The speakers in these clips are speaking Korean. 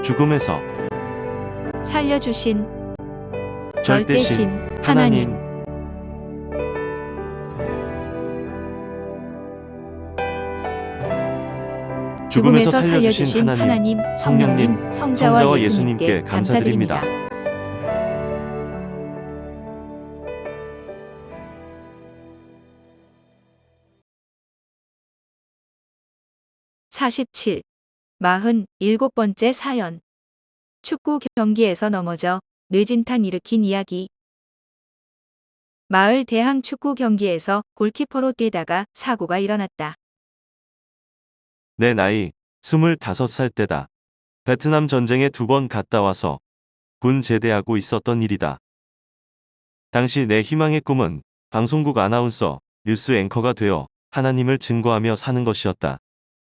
죽음에서 살려주신 절대신 하나님. 죽음에서 살려주신 하나님, 성령님, 성자와 예수님께 감사드립니다. 47. 47번째 사연. 축구 경기에서 넘어져 뇌진탕 일으킨 이야기. 마을 대항 축구 경기에서 골키퍼로 뛰다가 사고가 일어났다. 내 나이 25살 때다. 베트남 전쟁에 2번 갔다 와서 군 제대하고 있었던 일이다. 당시 내 희망의 꿈은 방송국 아나운서, 뉴스 앵커가 되어 하나님을 증거하며 사는 것이었다.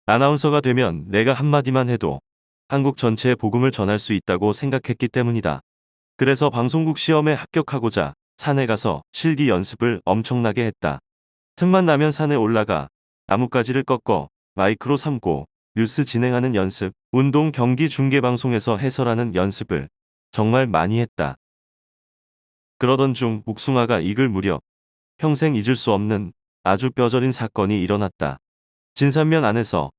아나운서가 되면 내가 한마디만 해도 한국 전체에 복음을 전할 수 있다고 생각했기 때문이다. 그래서 방송국 시험에 합격하고자 산에 가서 실기 연습을 엄청나게 했다. 틈만 나면 산에 올라가 나뭇가지를 꺾어 마이크로 삼고 뉴스 진행하는 연습, 운동 경기 중계방송에서 해설하는 연습을 정말 많이 했다. 그러던 중 복숭아가 익을 무렵 평생 잊을 수 없는 아주 뼈저린 사건이 일어났다. 진산면 안에서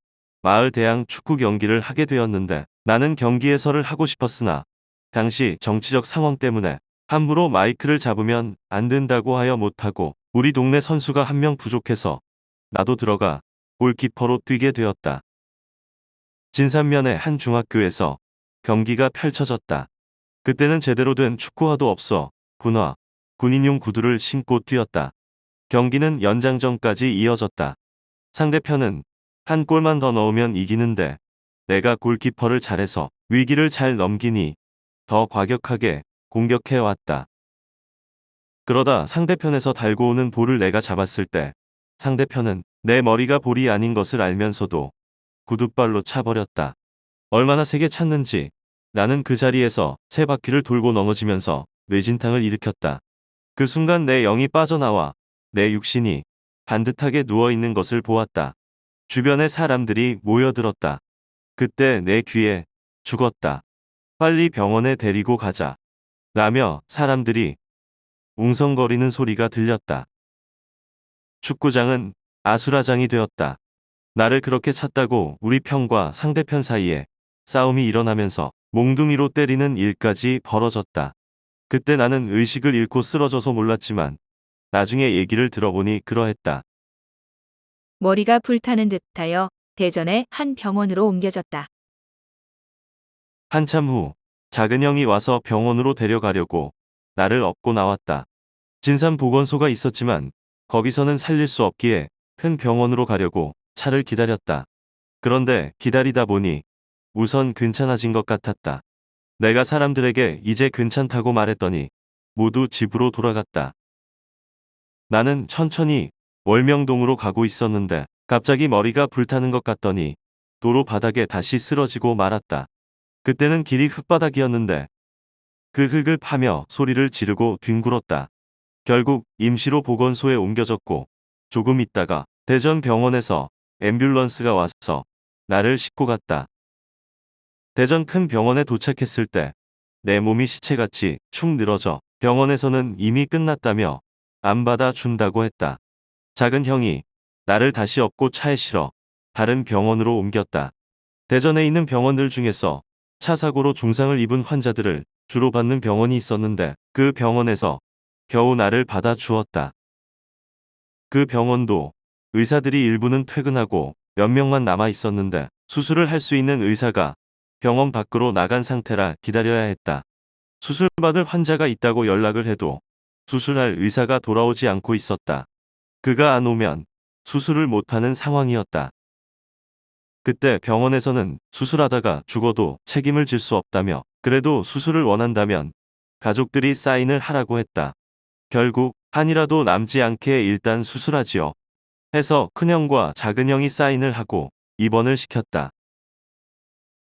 마을 대항 축구 경기를 하게 되었는데 나는 경기 해설을 하고 싶었으나 당시 정치적 상황 때문에 함부로 마이크를 잡으면 안 된다고 하여 못하고 우리 동네 선수가 한 명 부족해서 나도 들어가 골키퍼로 뛰게 되었다. 진산면의 한 중학교에서 경기가 펼쳐졌다. 그때는 제대로 된 축구화도 없어 군화, 군인용 구두를 신고 뛰었다. 경기는 연장전까지 이어졌다. 상대편은 한 골만 더 넣으면 이기는데 내가 골키퍼를 잘해서 위기를 잘 넘기니 더 과격하게 공격해 왔다. 그러다 상대편에서 달고 오는 볼을 내가 잡았을 때 상대편은 내 머리가 볼이 아닌 것을 알면서도 구둣발로 차버렸다. 얼마나 세게 찼는지 나는 그 자리에서 3바퀴를 돌고 넘어지면서 뇌진탕을 일으켰다. 그 순간 내 영이 빠져나와 내 육신이 반듯하게 누워있는 것을 보았다. 주변의 사람들이 모여들었다. 그때 내 귀에 죽었다. 빨리 병원에 데리고 가자. 라며 사람들이 웅성거리는 소리가 들렸다. 축구장은 아수라장이 되었다. 나를 그렇게 찼다고 우리 편과 상대편 사이에 싸움이 일어나면서 몽둥이로 때리는 일까지 벌어졌다. 그때 나는 의식을 잃고 쓰러져서 몰랐지만 나중에 얘기를 들어보니 그러했다. 머리가 불타는 듯하여 대전의 한 병원으로 옮겨졌다. 한참 후 작은 형이 와서 병원으로 데려가려고 나를 업고 나왔다. 진산보건소가 있었지만 거기서는 살릴 수 없기에 큰 병원으로 가려고 차를 기다렸다. 그런데 기다리다 보니 우선 괜찮아진 것 같았다. 내가 사람들에게 이제 괜찮다고 말했더니 모두 집으로 돌아갔다. 나는 천천히 월명동으로 가고 있었는데 갑자기 머리가 불타는 것 같더니 도로 바닥에 다시 쓰러지고 말았다. 그때는 길이 흙바닥이었는데 그 흙을 파며 소리를 지르고 뒹굴었다. 결국 임시로 보건소에 옮겨졌고 조금 있다가 대전 병원에서 앰뷸런스가 와서 나를 싣고 갔다. 대전 큰 병원에 도착했을 때 내 몸이 시체같이 축 늘어져 병원에서는 이미 끝났다며 안 받아준다고 했다. 작은 형이 나를 다시 업고 차에 실어 다른 병원으로 옮겼다. 대전에 있는 병원들 중에서 차 사고로 중상을 입은 환자들을 주로 받는 병원이 있었는데 그 병원에서 겨우 나를 받아주었다. 그 병원도 의사들이 일부는 퇴근하고 몇 명만 남아 있었는데 수술을 할 수 있는 의사가 병원 밖으로 나간 상태라 기다려야 했다. 수술받을 환자가 있다고 연락을 해도 수술할 의사가 돌아오지 않고 있었다. 그가 안 오면 수술을 못하는 상황이었다. 그때 병원에서는 수술하다가 죽어도 책임을 질 수 없다며 그래도 수술을 원한다면 가족들이 사인을 하라고 했다. 결국 한이라도 남지 않게 일단 수술하지요. 해서 큰형과 작은형이 사인을 하고 입원을 시켰다.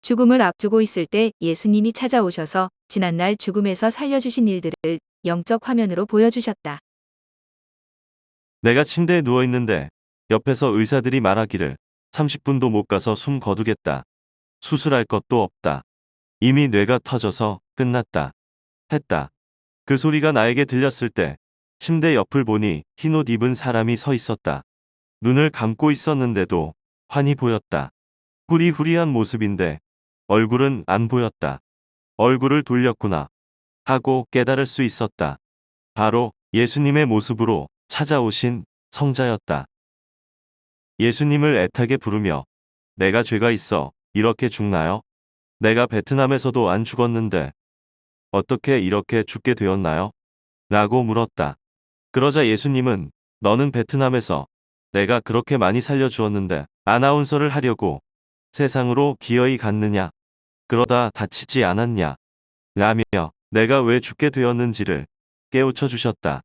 죽음을 앞두고 있을 때 예수님이 찾아오셔서 지난날 죽음에서 살려주신 일들을 영적 화면으로 보여주셨다. 내가 침대에 누워있는데 옆에서 의사들이 말하기를 30분도 못 가서 숨 거두겠다. 수술할 것도 없다. 이미 뇌가 터져서 끝났다. 했다. 그 소리가 나에게 들렸을 때 침대 옆을 보니 흰옷 입은 사람이 서 있었다. 눈을 감고 있었는데도 환히 보였다. 후리후리한 모습인데 얼굴은 안 보였다. 얼굴을 돌렸구나 하고 깨달을 수 있었다. 바로 예수님의 모습으로 찾아오신 성자였다. 예수님을 애타게 부르며 내가 죄가 있어 이렇게 죽나요? 내가 베트남에서도 안 죽었는데 어떻게 이렇게 죽게 되었나요? 라고 물었다. 그러자 예수님은 너는 베트남에서 내가 그렇게 많이 살려주었는데 아나운서를 하려고 세상으로 기어이 갔느냐? 그러다 다치지 않았냐? 라며 내가 왜 죽게 되었는지를 깨우쳐 주셨다.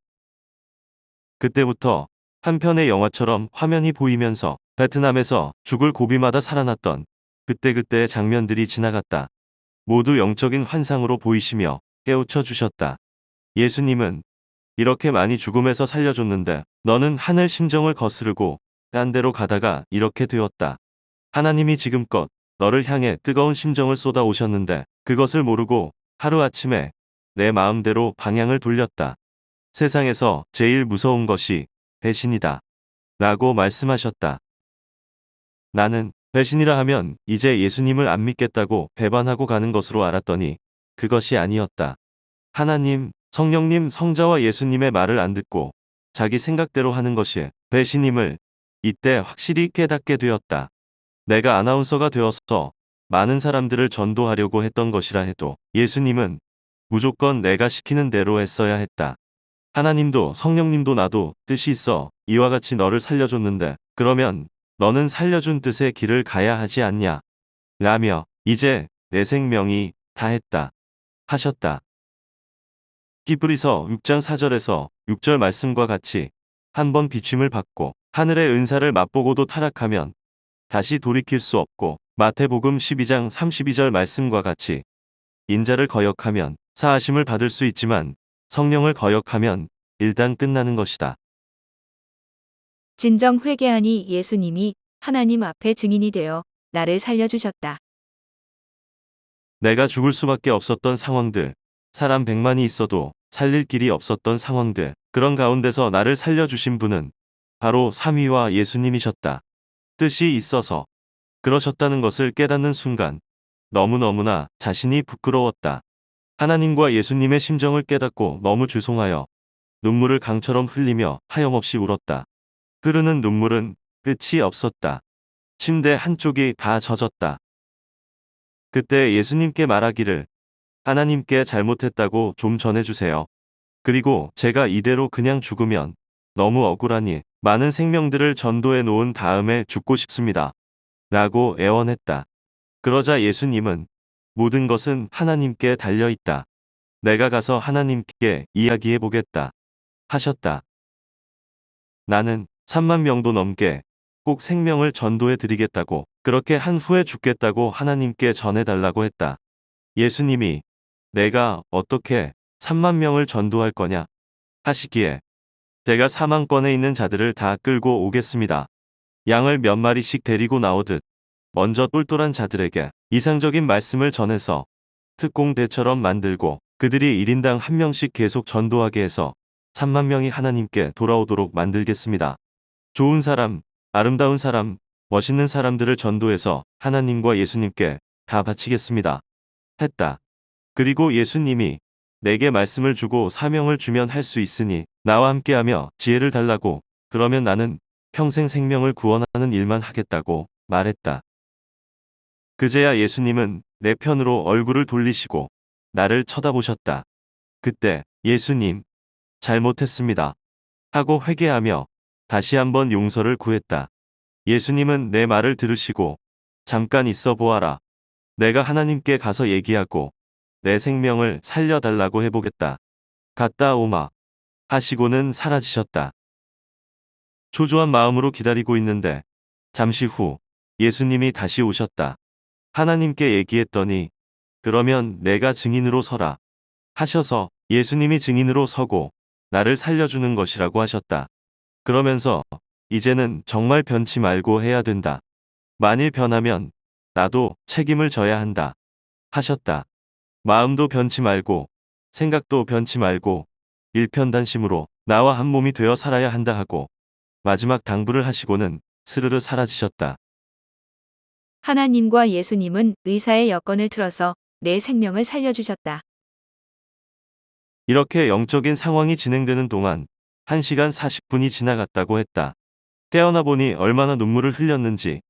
그때부터 한 편의 영화처럼 화면이 보이면서 베트남에서 죽을 고비마다 살아났던 그때그때의 장면들이 지나갔다. 모두 영적인 환상으로 보이시며 깨우쳐 주셨다. 예수님은 이렇게 많이 죽음에서 살려줬는데 너는 하늘 심정을 거스르고 딴 데로 가다가 이렇게 되었다. 하나님이 지금껏 너를 향해 뜨거운 심정을 쏟아 오셨는데 그것을 모르고 하루아침에 내 마음대로 방향을 돌렸다. 세상에서 제일 무서운 것이 배신이다. 라고 말씀하셨다. 나는 배신이라 하면 이제 예수님을 안 믿겠다고 배반하고 가는 것으로 알았더니 그것이 아니었다. 하나님, 성령님, 성자와 예수님의 말을 안 듣고 자기 생각대로 하는 것이 배신임을 이때 확실히 깨닫게 되었다. 내가 아나운서가 되어서 많은 사람들을 전도하려고 했던 것이라 해도 예수님은 무조건 내가 시키는 대로 했어야 했다. 하나님도 성령님도 나도 뜻이 있어 이와 같이 너를 살려줬는데 그러면 너는 살려준 뜻의 길을 가야 하지 않냐? 라며 이제 내 생명이 다했다. 하셨다. 히브리서 6장 4절에서 6절 말씀과 같이 한 번 비춤을 받고 하늘의 은사를 맛보고도 타락하면 다시 돌이킬 수 없고 마태복음 12장 32절 말씀과 같이 인자를 거역하면 사하심을 받을 수 있지만 성령을 거역하면 일단 끝나는 것이다. 진정 회개하니 예수님이 하나님 앞에 증인이 되어 나를 살려주셨다. 내가 죽을 수밖에 없었던 상황들, 사람 100만이 있어도 살릴 길이 없었던 상황들, 그런 가운데서 나를 살려주신 분은 바로 삼위와 예수님이셨다. 뜻이 있어서 그러셨다는 것을 깨닫는 순간 너무너무나 자신이 부끄러웠다. 하나님과 예수님의 심정을 깨닫고 너무 죄송하여 눈물을 강처럼 흘리며 하염없이 울었다. 흐르는 눈물은 끝이 없었다. 침대 한쪽이 다 젖었다. 그때 예수님께 말하기를 하나님께 잘못했다고 좀 전해주세요. 그리고 제가 이대로 그냥 죽으면 너무 억울하니 많은 생명들을 전도해 놓은 다음에 죽고 싶습니다. 라고 애원했다. 그러자 예수님은 모든 것은 하나님께 달려있다. 내가 가서 하나님께 이야기해 보겠다. 하셨다. 나는 3만 명도 넘게 꼭 생명을 전도해 드리겠다고 그렇게 한 후에 죽겠다고 하나님께 전해달라고 했다. 예수님이 내가 어떻게 3만 명을 전도할 거냐 하시기에 제가 사망권에 있는 자들을 다 끌고 오겠습니다. 양을 몇 마리씩 데리고 나오듯 먼저 똘똘한 자들에게 이상적인 말씀을 전해서 특공대처럼 만들고 그들이 1인당 한 명씩 계속 전도하게 해서 3만 명이 하나님께 돌아오도록 만들겠습니다. 좋은 사람, 아름다운 사람, 멋있는 사람들을 전도해서 하나님과 예수님께 다 바치겠습니다. 했다. 그리고 예수님이 내게 말씀을 주고 사명을 주면 할 수 있으니 나와 함께하며 지혜를 달라고 그러면 나는 평생 생명을 구원하는 일만 하겠다고 말했다. 그제야 예수님은 내 편으로 얼굴을 돌리시고 나를 쳐다보셨다. 그때 예수님, 잘못했습니다. 하고 회개하며 다시 한번 용서를 구했다. 예수님은 내 말을 들으시고 잠깐 있어 보아라. 내가 하나님께 가서 얘기하고 내 생명을 살려달라고 해보겠다. 갔다 오마. 하시고는 사라지셨다. 초조한 마음으로 기다리고 있는데 잠시 후 예수님이 다시 오셨다. 하나님께 얘기했더니 그러면 내가 증인으로 서라. 하셔서 예수님이 증인으로 서고 나를 살려주는 것이라고 하셨다. 그러면서 이제는 정말 변치 말고 해야 된다. 만일 변하면 나도 책임을 져야 한다. 하셨다. 마음도 변치 말고 생각도 변치 말고 일편단심으로 나와 한 몸이 되어 살아야 한다 하고 마지막 당부를 하시고는 스르르 사라지셨다. 하나님과 예수님은 의사의 여건을 틀어서 내 생명을 살려주셨다. 이렇게 영적인 상황이 진행되는 동안 1시간 40분이 지나갔다고 했다. 깨어나 보니 얼마나 눈물을 흘렸는지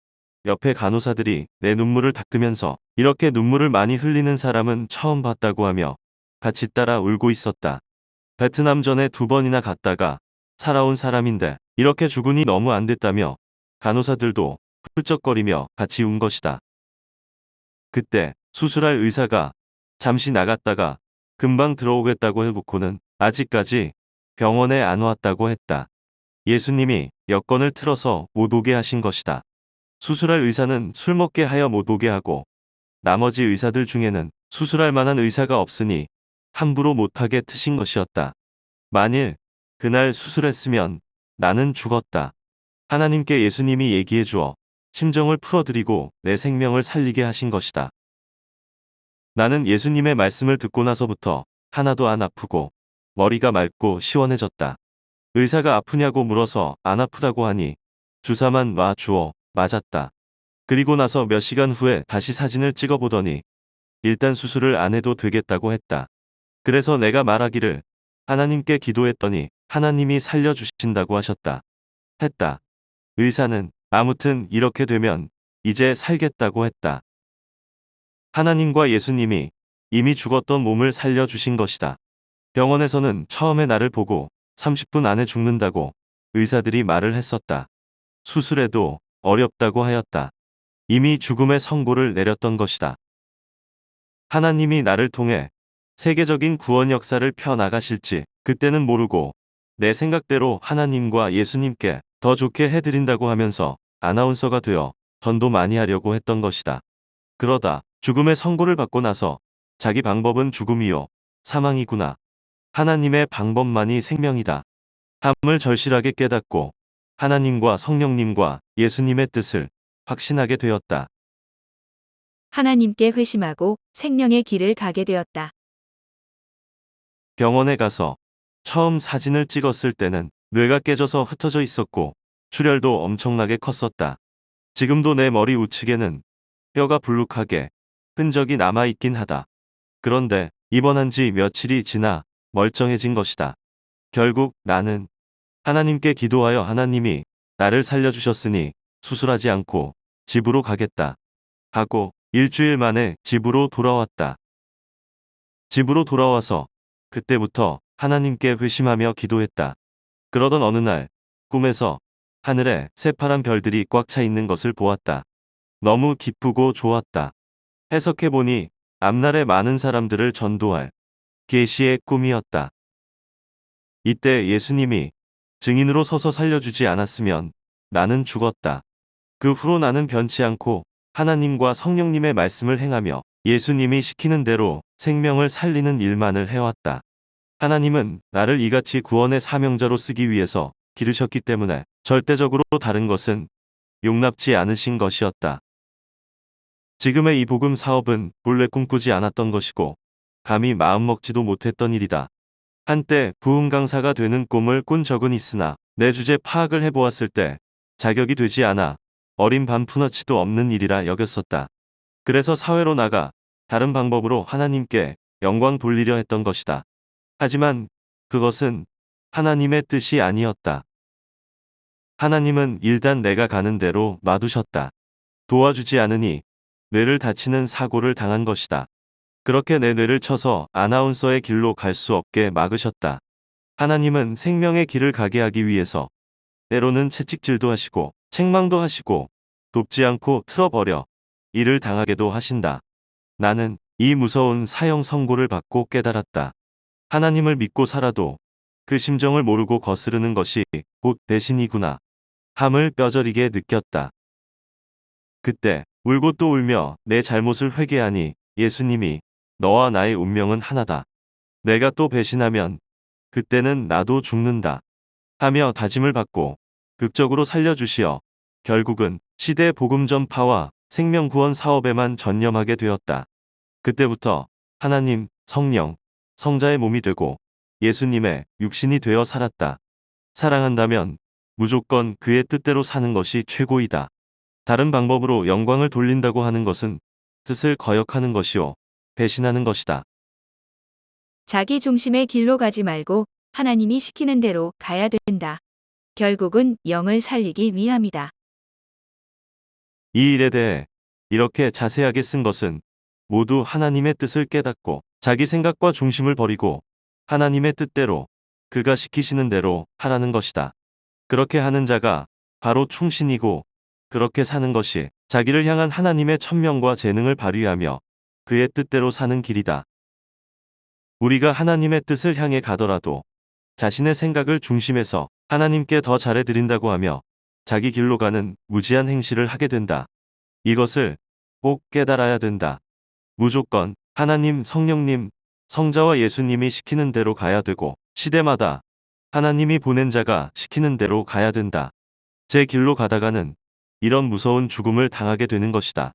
옆에 간호사들이 내 눈물을 닦으면서 이렇게 눈물을 많이 흘리는 사람은 처음 봤다고 하며 같이 따라 울고 있었다. 베트남전에 2번이나 갔다가 살아온 사람인데 이렇게 죽으니 너무 안 됐다며 간호사들도 훌쩍거리며 같이 운 것이다. 그때 수술할 의사가 잠시 나갔다가 금방 들어오겠다고 해놓고는 아직까지 병원에 안 왔다고 했다. 예수님이 여건을 틀어서 못 오게 하신 것이다. 수술할 의사는 술 먹게 하여 못 오게 하고 나머지 의사들 중에는 수술할 만한 의사가 없으니 함부로 못하게 트신 것이었다. 만일 그날 수술했으면 나는 죽었다. 하나님께 예수님이 얘기해 주어 심정을 풀어드리고 내 생명을 살리게 하신 것이다. 나는 예수님의 말씀을 듣고 나서부터 하나도 안 아프고 머리가 맑고 시원해졌다. 의사가 아프냐고 물어서 안 아프다고 하니 주사만 놔 주어 맞았다. 그리고 나서 몇 시간 후에 다시 사진을 찍어보더니 일단 수술을 안 해도 되겠다고 했다. 그래서 내가 말하기를 하나님께 기도했더니 하나님이 살려주신다고 하셨다. 했다. 의사는 아무튼 이렇게 되면 이제 살겠다고 했다. 하나님과 예수님이 이미 죽었던 몸을 살려주신 것이다. 병원에서는 처음에 나를 보고 30분 안에 죽는다고 의사들이 말을 했었다. 수술해도 어렵다고 하였다. 이미 죽음의 선고를 내렸던 것이다. 하나님이 나를 통해 세계적인 구원 역사를 펴나가실지 그때는 모르고 내 생각대로 하나님과 예수님께 더 좋게 해드린다고 하면서 아나운서가 되어 전도 많이 하려고 했던 것이다. 그러다 죽음의 선고를 받고 나서 자기 방법은 죽음이요 사망이구나. 하나님의 방법만이 생명이다. 함을 절실하게 깨닫고 하나님과 성령님과 예수님의 뜻을 확신하게 되었다. 하나님께 회심하고 생명의 길을 가게 되었다. 병원에 가서 처음 사진을 찍었을 때는 뇌가 깨져서 흩어져 있었고 출혈도 엄청나게 컸었다. 지금도 내 머리 우측에는 뼈가 불룩하게 흔적이 남아있긴 하다. 그런데 입원한 지 며칠이 지나 멀쩡해진 것이다. 결국 나는 하나님께 기도하여 하나님이 나를 살려주셨으니 수술하지 않고 집으로 가겠다 하고 일주일 만에 집으로 돌아왔다. 집으로 돌아와서 그때부터 하나님께 회심하며 기도했다. 그러던 어느 날 꿈에서 하늘에 새파란 별들이 꽉 차 있는 것을 보았다. 너무 기쁘고 좋았다. 해석해보니 앞날에 많은 사람들을 전도할 계시의 꿈이었다. 이때 예수님이 증인으로 서서 살려주지 않았으면 나는 죽었다. 그 후로 나는 변치 않고 하나님과 성령님의 말씀을 행하며 예수님이 시키는 대로 생명을 살리는 일만을 해왔다. 하나님은 나를 이같이 구원의 사명자로 쓰기 위해서 기르셨기 때문에 절대적으로 다른 것은 용납지 않으신 것이었다. 지금의 이 복음 사업은 본래 꿈꾸지 않았던 것이고 감히 마음먹지도 못했던 일이다. 한때 부흥 강사가 되는 꿈을 꾼 적은 있으나 내 주제 파악을 해보았을 때 자격이 되지 않아 어린 반푼어치도 없는 일이라 여겼었다. 그래서 사회로 나가 다른 방법으로 하나님께 영광 돌리려 했던 것이다. 하지만 그것은 하나님의 뜻이 아니었다. 하나님은 일단 내가 가는 대로 놔두셨다. 도와주지 않으니 뇌를 다치는 사고를 당한 것이다. 그렇게 내 뇌를 쳐서 아나운서의 길로 갈 수 없게 막으셨다. 하나님은 생명의 길을 가게 하기 위해서 때로는 채찍질도 하시고 책망도 하시고 돕지 않고 틀어버려 일을 당하게도 하신다. 나는 이 무서운 사형 선고를 받고 깨달았다. 하나님을 믿고 살아도 그 심정을 모르고 거스르는 것이 곧 배신이구나 함을 뼈저리게 느꼈다. 그때 울고 또 울며 내 잘못을 회개하니 예수님이 너와 나의 운명은 하나다. 내가 또 배신하면 그때는 나도 죽는다. 하며 다짐을 받고 극적으로 살려주시어 결국은 시대 복음 전파와 생명 구원 사업에만 전념하게 되었다. 그때부터 하나님, 성령, 성자의 몸이 되고 예수님의 육신이 되어 살았다. 사랑한다면 무조건 그의 뜻대로 사는 것이 최고이다. 다른 방법으로 영광을 돌린다고 하는 것은 뜻을 거역하는 것이요, 배신하는 것이다. 자기 중심의 길로 가지 말고 하나님이 시키는 대로 가야 된다. 결국은 영을 살리기 위함이다. 이 일에 대해 이렇게 자세하게 쓴 것은 모두 하나님의 뜻을 깨닫고 자기 생각과 중심을 버리고 하나님의 뜻대로 그가 시키시는 대로 하라는 것이다. 그렇게 하는 자가 바로 충신이고 그렇게 사는 것이 자기를 향한 하나님의 천명과 재능을 발휘하며 그의 뜻대로 사는 길이다. 우리가 하나님의 뜻을 향해 가더라도 자신의 생각을 중심에서 하나님께 더 잘해드린다고 하며 자기 길로 가는 무지한 행실을 하게 된다. 이것을 꼭 깨달아야 된다. 무조건 하나님, 성령님, 성자와 예수님이 시키는 대로 가야 되고 시대마다 하나님이 보낸 자가 시키는 대로 가야 된다. 제 길로 가다가는 이런 무서운 죽음을 당하게 되는 것이다.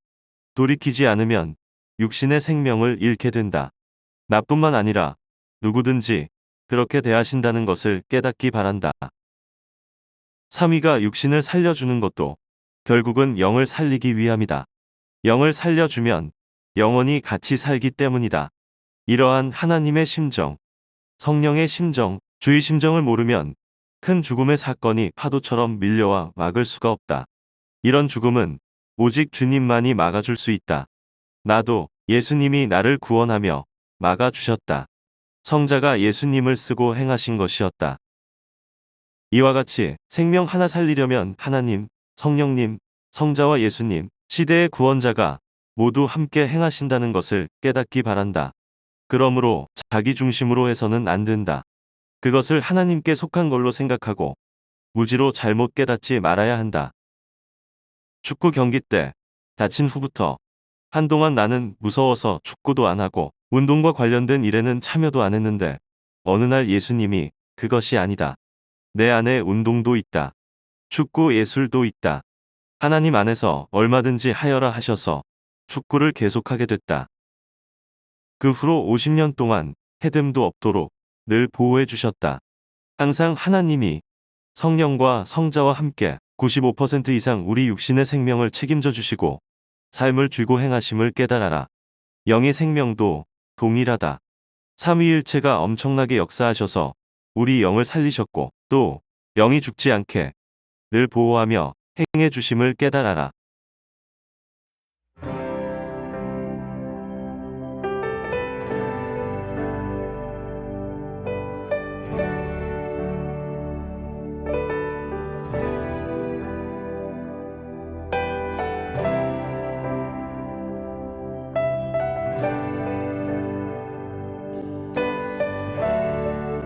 돌이키지 않으면 육신의 생명을 잃게 된다. 나뿐만 아니라 누구든지 그렇게 대하신다는 것을 깨닫기 바란다. 삼위가 육신을 살려주는 것도 결국은 영을 살리기 위함이다. 영을 살려주면 영원히 같이 살기 때문이다. 이러한 하나님의 심정, 성령의 심정, 주의 심정을 모르면 큰 죽음의 사건이 파도처럼 밀려와 막을 수가 없다. 이런 죽음은 오직 주님만이 막아줄 수 있다. 나도 예수님이 나를 구원하며 막아주셨다. 성자가 예수님을 쓰고 행하신 것이었다. 이와 같이 생명 하나 살리려면 하나님, 성령님, 성자와 예수님, 시대의 구원자가 모두 함께 행하신다는 것을 깨닫기 바란다. 그러므로 자기 중심으로 해서는 안 된다. 그것을 하나님께 속한 걸로 생각하고 무지로 잘못 깨닫지 말아야 한다. 축구 경기 때 다친 후부터 한동안 나는 무서워서 축구도 안 하고 운동과 관련된 일에는 참여도 안 했는데 어느 날 예수님이 그것이 아니다. 내 안에 운동도 있다. 축구 예술도 있다. 하나님 안에서 얼마든지 하여라 하셔서 축구를 계속하게 됐다. 그 후로 50년 동안 해됨도 없도록 늘 보호해 주셨다. 항상 하나님이 성령과 성자와 함께 95% 이상 우리 육신의 생명을 책임져 주시고 삶을 쥐고 행하심을 깨달아라. 영의 생명도 동일하다. 삼위일체가 엄청나게 역사하셔서 우리 영을 살리셨고 또 영이 죽지 않게 늘 보호하며 행해 주심을 깨달아라.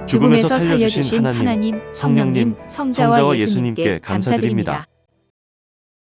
죽음에서 살려주신 하나님, 성령님, 성자와 예수님께 감사드립니다.